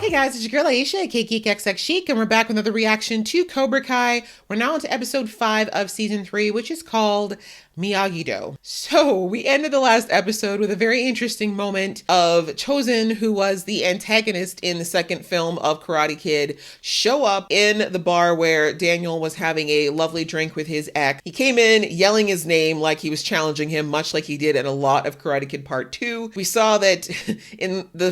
Hey guys, it's your girl Aisha, aka Geek Chic, and we're back with another reaction to Cobra Kai. We're now into episode 5 of season 3, which is called Miyagi-Do. So we ended the last episode with a very interesting moment of Chozen, who was the antagonist in the second film of Karate Kid, show up in the bar where Daniel was having a lovely drink with his ex. He came in yelling his name like he was challenging him, much like he did in a lot of Karate Kid Part 2. We saw that in the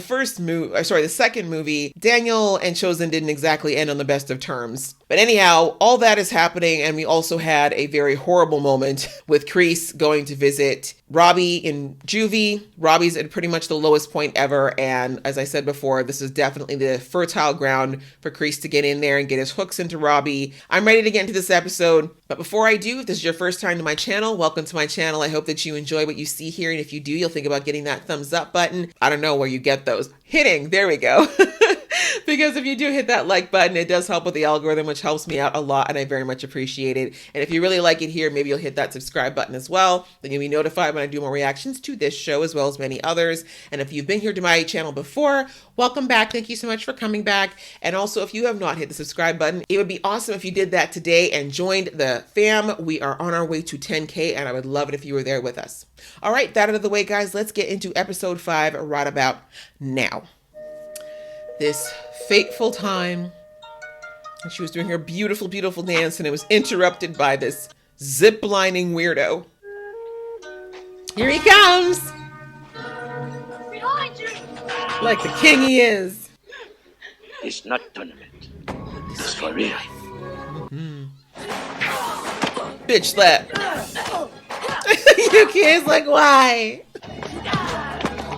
second movie, Daniel and Chozen didn't exactly end on the best of terms. But anyhow, all that is happening, and we also had a very horrible moment with Kreese going to visit Robbie in juvie. Robbie's at pretty much the lowest point ever, and as I said before, this is definitely the fertile ground for Kreese to get in there and get his hooks into Robbie. I'm ready to get into this episode, but before I do, if this is your first time to my channel, welcome to my channel. I hope that you enjoy what you see here, and if you do, you'll think about getting that thumbs up button. I don't know where you get those. Hitting, there we go. Because if you do hit that like button, it does help with the algorithm, which helps me out a lot, and I very much appreciate it. And if you really like it here, maybe you'll hit that subscribe button as well. Then you'll be notified when I do more reactions to this show, as well as many others. And if you've been here to my channel before, welcome back. Thank you so much for coming back. And also, if you have not hit the subscribe button, it would be awesome if you did that today and joined the fam. We are on our way to 10K, and I would love it if you were there with us. All right, that out of the way, guys, let's get into episode 5 right about now. This fateful time, and she was doing her beautiful, beautiful dance, and it was interrupted by this zip-lining weirdo. Here he comes! Behind you! Like the king he is. It's not tournament. It's for real. Bitch slap. Yuki is like, why?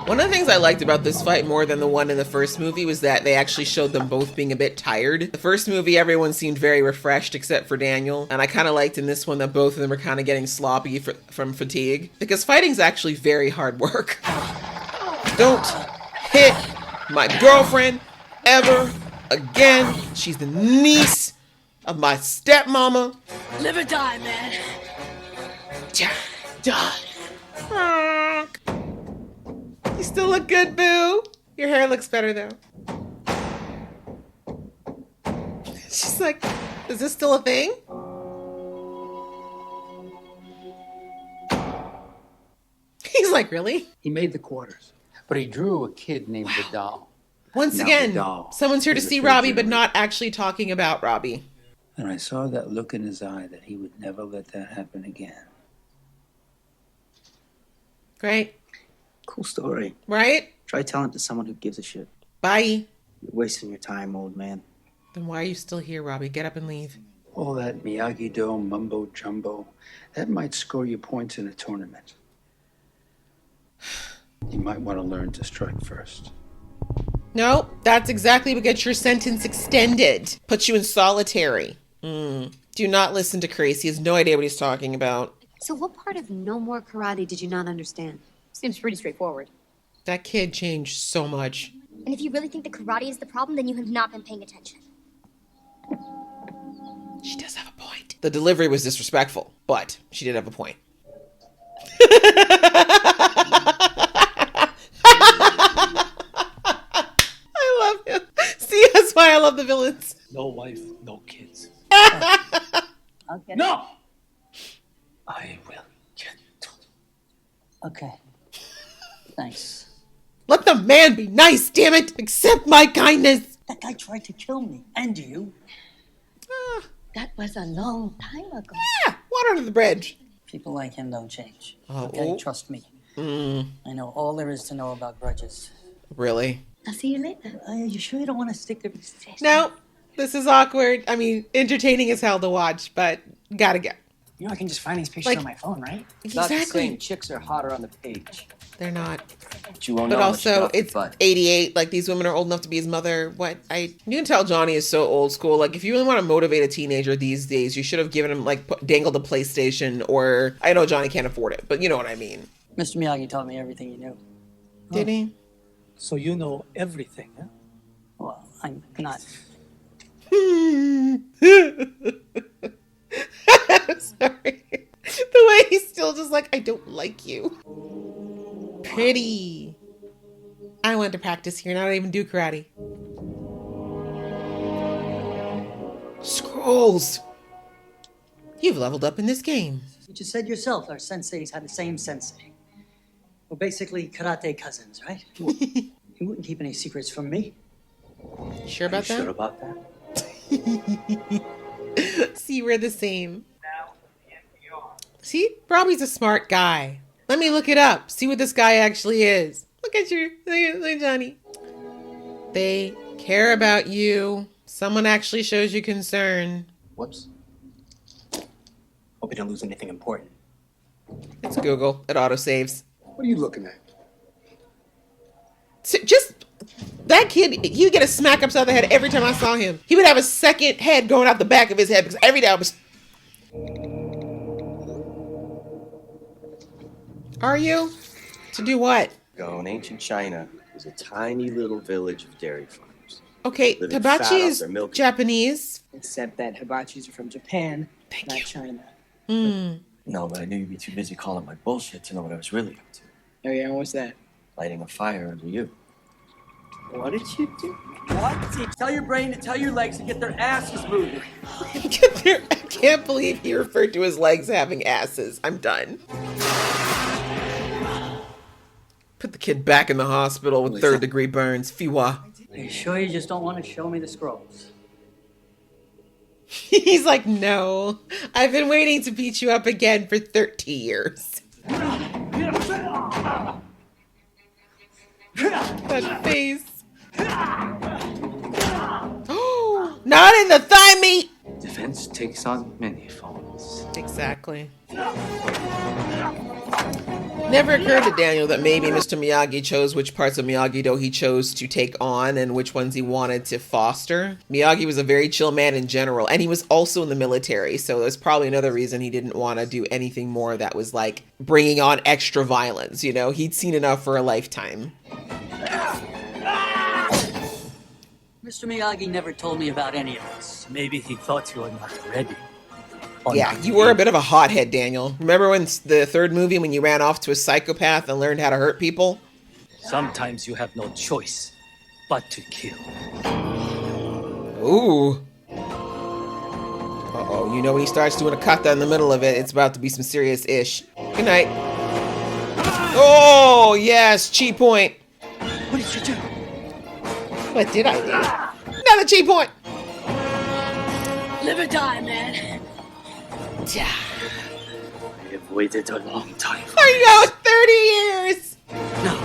One of the things I liked about this fight more than the one in the first movie was that they actually showed them both being a bit tired. The first movie, everyone seemed very refreshed except for Daniel. And I kind of liked in this one that both of them were kind of getting sloppy from fatigue. Because fighting's actually very hard work. Don't hit my girlfriend ever again. She's the niece of my stepmama. Live or die, man. Die. You still look good, boo. Your hair looks better, though. She's like, is this still a thing? He's like, really? He made the quarters, but he drew a kid named Vidal. Once Now again, Vidal someone's here to is the see third Robbie, but generation. not actually talking about Robbie. And I saw that look in his eye that he would never let that happen again. Great. Cool story. Right? Try telling it to someone who gives a shit. Bye. You're wasting your time, old man. Then why are you still here, Robbie? Get up and leave. All that Miyagi-Do mumbo jumbo, that might score you points in a tournament. You might want to learn to strike first. No, that's exactly what gets your sentence extended. Puts you in solitary. Do not listen to Kreese. He has no idea what he's talking about. So what part of no more karate did you not understand? Seems pretty straightforward. That kid changed so much. And if you really think the karate is the problem, then you have not been paying attention. She does have a point. The delivery was disrespectful, but she did have a point. I love him. See, that's why I love the villains. No wife, no kids. Okay. No! I will gentle. Okay. Thanks. Let the man be nice, damn it. Accept my kindness. That guy tried to kill me. And you. That was a long time ago. Yeah, water under the bridge. People like him don't change. Oh. Okay, trust me. I know all there is to know about grudges. Really? I'll see you later. You sure you don't want to stick to... No, this is awkward. I mean, entertaining as hell to watch, but gotta go. You know, I can just find these pictures Like- on my phone, right? Not the Exactly. same. Chicks are hotter on the page. They're not. But you won't But know unless you also, got the it's butt. 88. Like, these women are old enough to be his mother. What? You can tell Johnny is so old school. Like, if you really want to motivate a teenager these days, you should have given him, like, dangled a PlayStation, or... I know Johnny can't afford it, but you know what I mean. Mr. Miyagi taught me everything you knew. Did he? So you know everything, huh? Well, I'm not... I'm sorry. The way he's still just like, I don't like you. Pretty. I wanted to practice here and I don't even do karate. Scrolls! You've leveled up in this game. You just said yourself our senseis had the same sensei. We're basically karate cousins, right? He wouldn't keep any secrets from me. Sure about that? Sure about that? See, we're the same. See, Robbie's a smart guy. Let me look it up. See what this guy actually is. Look at you. Look at Johnny. They care about you. Someone actually shows you concern. Whoops. Hope you don't lose anything important. It's Google. It autosaves. What are you looking at? Just that kid, he would get a smack upside the head every time I saw him. He would have a second head going out the back of his head because every day I was. Are you? To do what? In ancient China, there's a tiny little village of dairy farmers. Okay, Living hibachi fat off is their milk. Japanese. Except that hibachis are from Japan, not you. China. No, but I knew you'd be too busy calling my bullshit to know what I was really up to. Oh yeah, what's that? Lighting a fire under you. What did you do? What? Tell your brain to tell your legs to get their asses moving. I can't believe he referred to his legs having asses. I'm done. Put the kid back in the hospital with third-degree burns. Fiwa. Are you sure you just don't want to show me the scrolls? He's like, no. I've been waiting to beat you up again for 30 years. That face. Oh, not in the thigh meat. Defense takes on many forms. Exactly. Never occurred to Daniel that maybe Mr. Miyagi chose which parts of Miyagi-Do he chose to take on and which ones he wanted to foster. Miyagi was a very chill man in general, and he was also in the military, so there's probably another reason he didn't want to do anything more that was like bringing on extra violence, you know? He'd seen enough for a lifetime. Mr. Miyagi never told me about any of this. Maybe he thought you were not ready. Yeah, you were a bit of a hothead, Daniel. Remember when the third movie when you ran off to a psychopath and learned how to hurt people? Sometimes you have no choice but to kill. Ooh. Uh-oh, you know when he starts doing a kata in the middle of it, it's about to be some serious ish. Good night. Oh, yes, chi point. What did you do? What did I do? Another chi point. Live or die, man. I have waited a long time. I know, 30 years. No.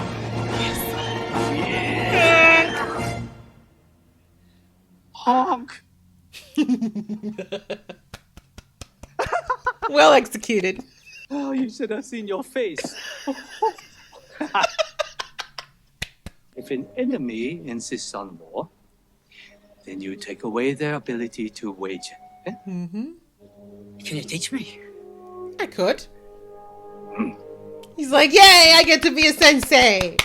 Honk! Well executed. Oh, you should have seen your face. If an enemy insists on war, then you take away their ability to wage it. Eh? Mm-hmm. Can you teach me? I could. He's like, yay, I get to be a sensei.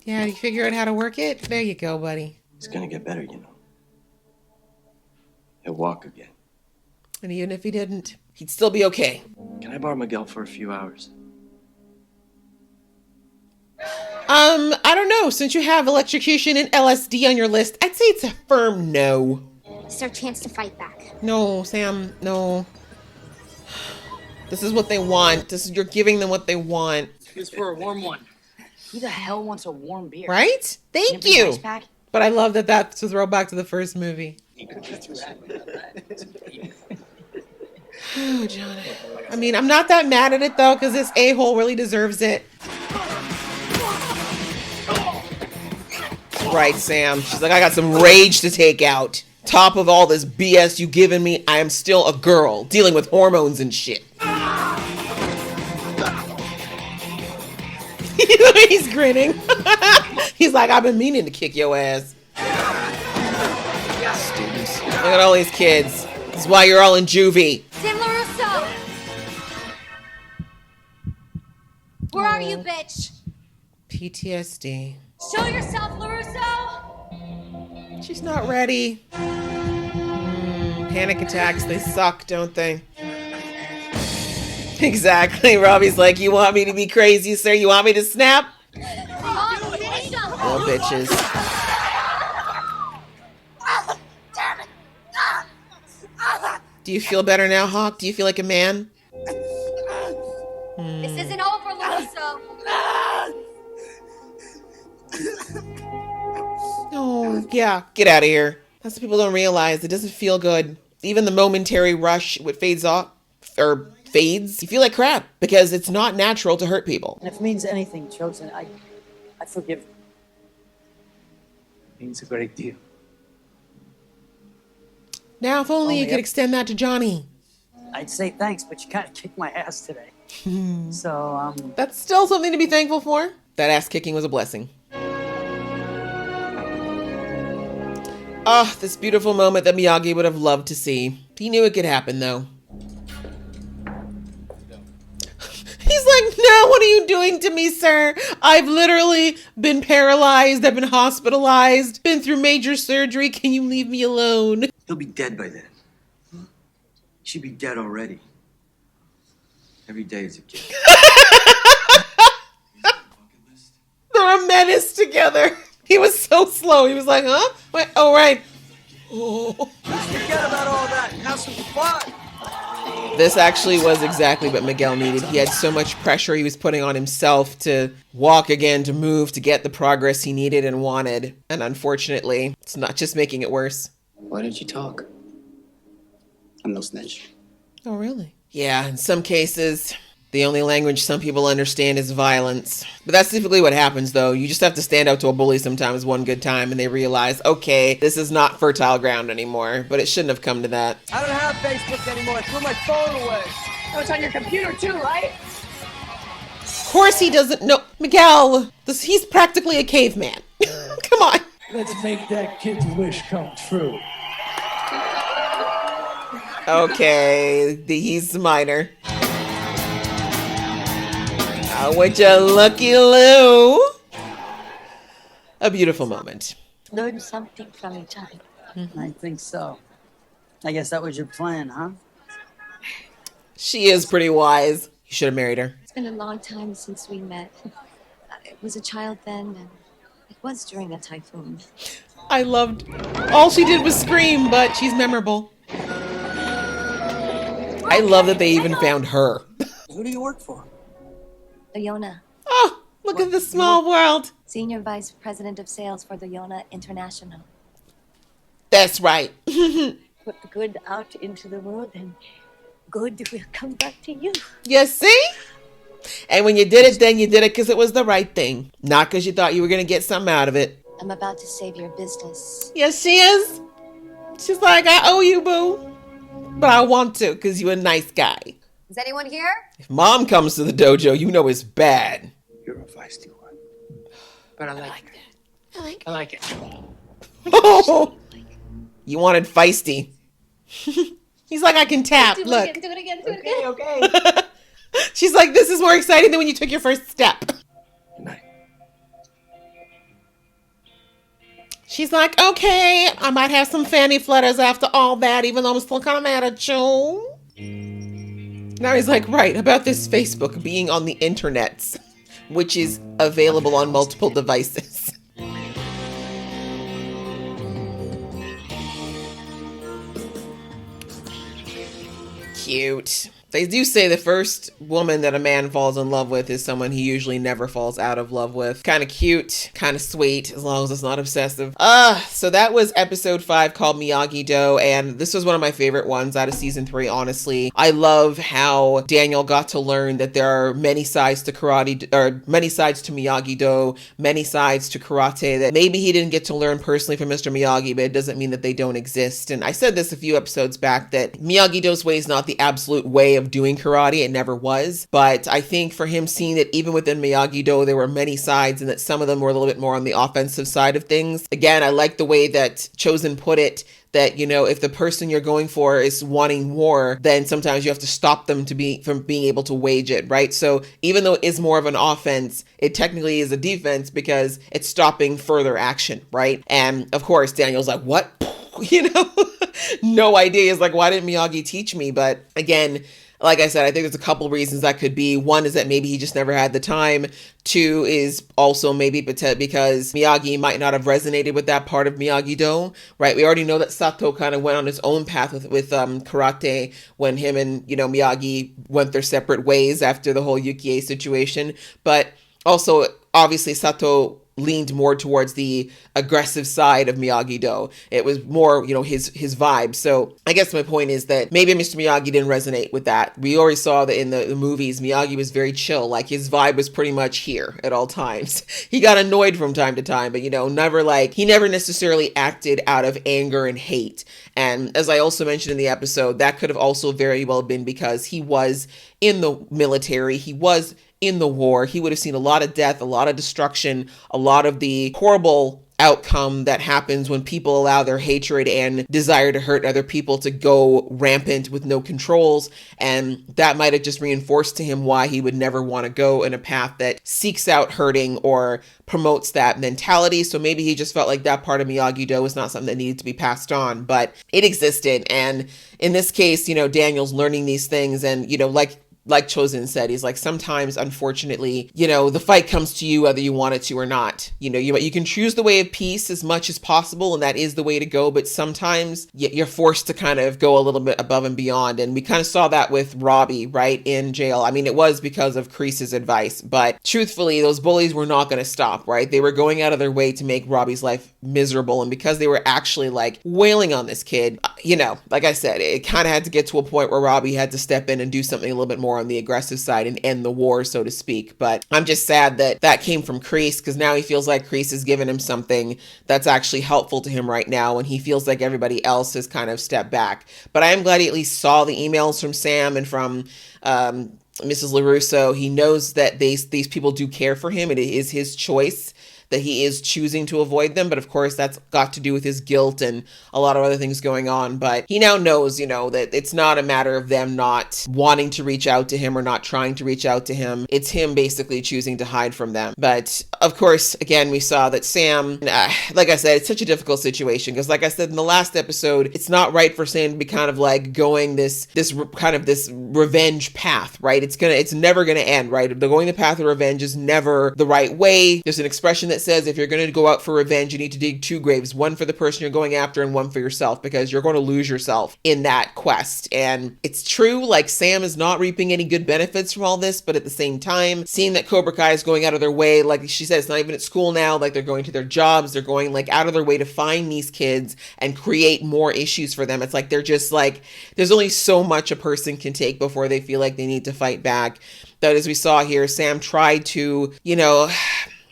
Yeah, you figure out how to work it? There you go, buddy. It's gonna get better, you know. He'll walk again. And even if he didn't, he'd still be okay. Can I borrow Miguel for a few hours? I don't know. Since you have electrocution and LSD on your list, I'd say it's a firm no. It's our chance to fight back. No, Sam, no. This is what they want. You're giving them what they want. Here's for a warm one. Who the hell wants a warm beer? Right? Thank you. But I love that that's a throwback to the first movie. Oh, Johnny. I mean, I'm not that mad at it, though, because this a-hole really deserves it. Right, Sam. She's like, I got some rage to take out. Top of all this BS you given me, I am still a girl dealing with hormones and shit. He's grinning. He's like, I've been meaning to kick your ass. Students. Look at all these kids. This is why you're all in juvie. Tim LaRusso! Where are you, bitch? PTSD. Show yourself, LaRusso! She's not ready. Panic attacks, they suck, don't they? Exactly. Robbie's like, you want me to be crazy, sir? You want me to snap? Mom, finish them! Little bitches. Do you feel better now, Hawk? Do you feel like a man? This isn't over, Louisa. Oh, yeah. Get out of here. That's what people don't realize. It doesn't feel good. Even the momentary rush, what fades off, or fades, you feel like crap because it's not natural to hurt people. And if it means anything, Chosen, I forgive you. It means a great deal. Now, if only you could extend that to Johnny. I'd say thanks, but you kind of kicked my ass today. So, That's still something to be thankful for. That ass kicking was a blessing. Ah, this beautiful moment that Miyagi would have loved to see. He knew it could happen, though. He's like, no, what are you doing to me, sir? I've literally been paralyzed. I've been hospitalized, been through major surgery. Can you leave me alone? He'll be dead by then. He should be dead already. Every day is a gift. They're a menace together. He was so slow. He was like, huh? Wait, oh, right. Oh. forget about all that. Have some fun. This actually was exactly what Miguel needed. He had so much pressure he was putting on himself to walk again, to move, to get the progress he needed and wanted. And unfortunately, it's not just making it worse. Why didn't you talk? I'm no snitch. Oh, really? Yeah, in some cases, the only language some people understand is violence. But that's typically what happens, though. You just have to stand out to a bully sometimes one good time and they realize, okay, this is not fertile ground anymore. But it shouldn't have come to that. I don't have Facebook anymore. I threw my phone away. Oh, it's on your computer too, right? Of course he doesn't know. Miguel, he's practically a caveman. Come on. Let's make that kid's wish come true. Okay, he's minor. Would you looky Lou? A beautiful moment. Learn something from each other. I think so. I guess that was your plan, huh? She is pretty wise. You should have married her. It's been a long time since we met. I was a child then, and it was during a typhoon. I loved. All she did was scream, but she's memorable. I love that they even found her. Who do you work for? Leona, Oh, look at the small world. Senior Vice President of Sales for Leona International. That's right. Put the good out into the world and good will come back to you. You see? And when you did it, then you did it because it was the right thing. Not because you thought you were going to get something out of it. I'm about to save your business. Yes, she is. She's like, I owe you, boo. But I want to because you're a nice guy. Is anyone here? If mom comes to the dojo, you know it's bad. You're a feisty one. But I like it. I like it. Oh, you wanted feisty. He's like, I can tap. Look. Do it again. Okay. She's like, this is more exciting than when you took your first step. Good night. She's like, okay, I might have some fanny flutters after all that, even though I'm still kind of mad at you. Now he's like, right, about this Facebook being on the internet, which is available on multiple devices. Cute. They do say the first woman that a man falls in love with is someone he usually never falls out of love with. Kind of cute, kind of sweet, as long as it's not obsessive. So that was episode 5 called Miyagi-Do, and this was one of my favorite ones out of season 3, honestly. I love how Daniel got to learn that there are many sides to karate, or many sides to Miyagi-Do, many sides to karate that maybe he didn't get to learn personally from Mr. Miyagi, but it doesn't mean that they don't exist. And I said this a few episodes back that Miyagi-Do's way is not the absolute way of doing karate. It never was. But I think for him seeing that even within Miyagi-Do, there were many sides and that some of them were a little bit more on the offensive side of things. Again, I like the way that Chosen put it, that, you know, if the person you're going for is wanting war, then sometimes you have to stop them from being able to wage it, right? So even though it is more of an offense, it technically is a defense because it's stopping further action, right? And of course, Daniel's like, what? You know, no idea. He's like, why didn't Miyagi teach me? But again, like I said, I think there's a couple reasons that could be. One is that maybe he just never had the time. Two is also maybe because Miyagi might not have resonated with that part of Miyagi-Do, right? We already know that Sato kind of went on his own path with karate when him and, Miyagi went their separate ways after the whole Yukie situation. But also, obviously, Sato leaned more towards the aggressive side of Miyagi-Do. It was more, his vibe. So I guess my point is that maybe Mr. Miyagi didn't resonate with that. We already saw that in the movies, Miyagi was very chill. Like, his vibe was pretty much here at all times. He got annoyed from time to time, but, he never necessarily acted out of anger and hate. And as I also mentioned in the episode, that could have also very well been because he was in the military. He was in the war. He would have seen a lot of death, a lot of destruction, a lot of the horrible outcome that happens when people allow their hatred and desire to hurt other people to go rampant with no controls. And that might have just reinforced to him why he would never want to go in a path that seeks out hurting or promotes that mentality. So maybe he just felt like that part of Miyagi-Do was not something that needed to be passed on, but it existed. And in this case, Daniel's learning these things, and, like Chosen said, he's like, sometimes, unfortunately, the fight comes to you whether you want it to or not. You can choose the way of peace as much as possible, and that is the way to go. But sometimes you're forced to kind of go a little bit above and beyond. And we kind of saw that with Robbie, right, in jail. I mean, it was because of Kreese's advice. But truthfully, those bullies were not going to stop, right? They were going out of their way to make Robbie's life miserable. And because they were actually like wailing on this kid, like I said, it kind of had to get to a point where Robbie had to step in and do something a little bit more on the aggressive side and end the war, so to speak. But I'm just sad that came from Kreese, because now he feels like Kreese has given him something that's actually helpful to him right now, and he feels like everybody else has kind of stepped back. But I am glad he at least saw the emails from Sam and from Mrs. LaRusso. He knows that these people do care for him. It is his choice that he is choosing to avoid them. But of course, that's got to do with his guilt and a lot of other things going on. But he now knows, that it's not a matter of them not wanting to reach out to him or not trying to reach out to him. It's him basically choosing to hide from them. But of course, again, we saw that Sam, like I said, it's such a difficult situation because, like I said in the last episode, it's not right for Sam to be kind of like going this revenge path, right? It's never gonna end, right? Going the path of revenge is never the right way. There's an expression that says if you're going to go out for revenge, you need to dig two graves, one for the person you're going after and one for yourself, because you're going to lose yourself in that quest. And it's true, like, Sam is not reaping any good benefits from all this, but at the same time, seeing that Cobra Kai is going out of their way, like she said, it's not even at school now, like they're going to their jobs, they're going like out of their way to find these kids and create more issues for them. It's like they're just like, there's only so much a person can take before they feel like they need to fight back. That, as we saw here, Sam tried to,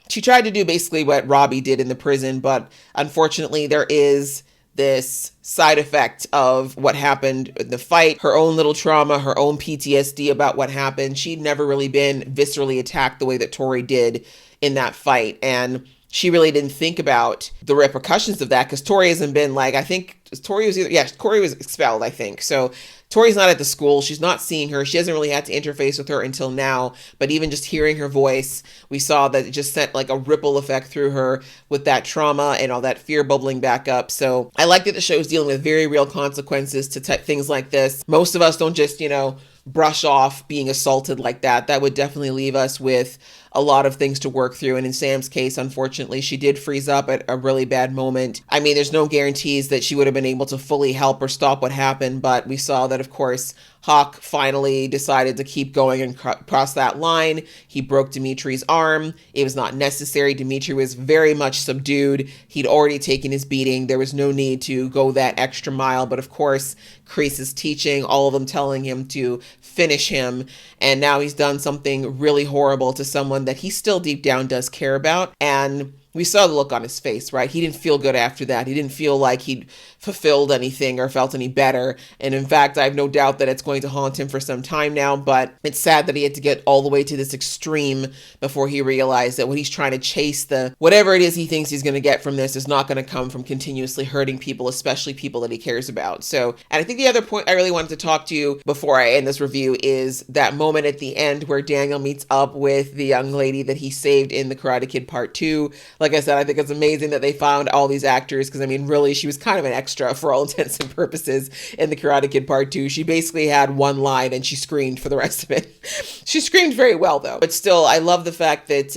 she tried to do basically what Robbie did in the prison, but unfortunately there is this side effect of what happened in the fight, her own little trauma, her own PTSD about what happened. She'd never really been viscerally attacked the way that Tori did in that fight. And she really didn't think about the repercussions of that because Tori hasn't been like, I think Tori was Tori was expelled, I think. So Tori's not at the school. She's not seeing her. She hasn't really had to interface with her until now. But even just hearing her voice, we saw that it just sent like a ripple effect through her with that trauma and all that fear bubbling back up. So I like that the show's dealing with very real consequences to things like this. Most of us don't just, brush off being assaulted like that. That would definitely leave us with a lot of things to work through. And in Sam's case, unfortunately, she did freeze up at a really bad moment. I mean, there's no guarantees that she would have been able to fully help or stop what happened, but we saw that, of course, Hawk finally decided to keep going and cross that line. He broke Dimitri's arm. It was not necessary. Dimitri was very much subdued. He'd already taken his beating. There was no need to go that extra mile. But of course, Kreese's teaching, all of them telling him to finish him. And now he's done something really horrible to someone that he still deep down does care about. And we saw the look on his face, right? He didn't feel good after that. He didn't feel like he'd fulfilled anything or felt any better. And in fact, I have no doubt that it's going to haunt him for some time now, but it's sad that he had to get all the way to this extreme before he realized that what he's trying to chase, whatever it is he thinks he's going to get from this, is not going to come from continuously hurting people, especially people that he cares about. So, and I think the other point I really wanted to talk to you before I end this review is that moment at the end where Daniel meets up with the young lady that he saved in the Karate Kid Part 2. like I said, I think it's amazing that they found all these actors, because I mean, really, she was kind of an extra for all intents and purposes in the Karate Kid Part 2. She basically had one line and she screamed for the rest of it. She screamed very well though, but still, I love the fact that,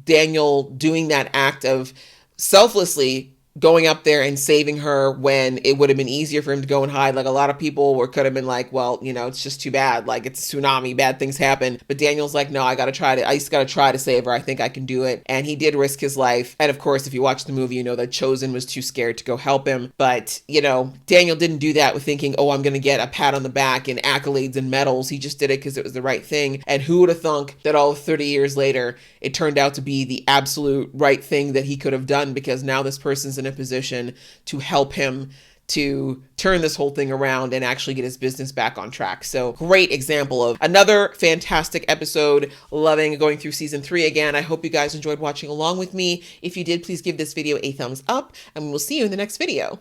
Daniel doing that act of selflessly going up there and saving her when it would have been easier for him to go and hide. Like a lot of people could have been like, well, it's just too bad. Like it's a tsunami, bad things happen. But Daniel's like, no, I just gotta try to save her. I think I can do it. And he did risk his life. And of course, if you watch the movie, you know that Chosen was too scared to go help him. But, Daniel didn't do that with thinking, oh, I'm gonna get a pat on the back and accolades and medals. He just did it because it was the right thing. And who would have thunk that all 30 years later, it turned out to be the absolute right thing that he could have done, because now this person's in a position to help him to turn this whole thing around and actually get his business back on track. So great example of another fantastic episode. Loving going through season 3 again. I hope you guys enjoyed watching along with me. If you did, please give this video a thumbs up and we'll see you in the next video.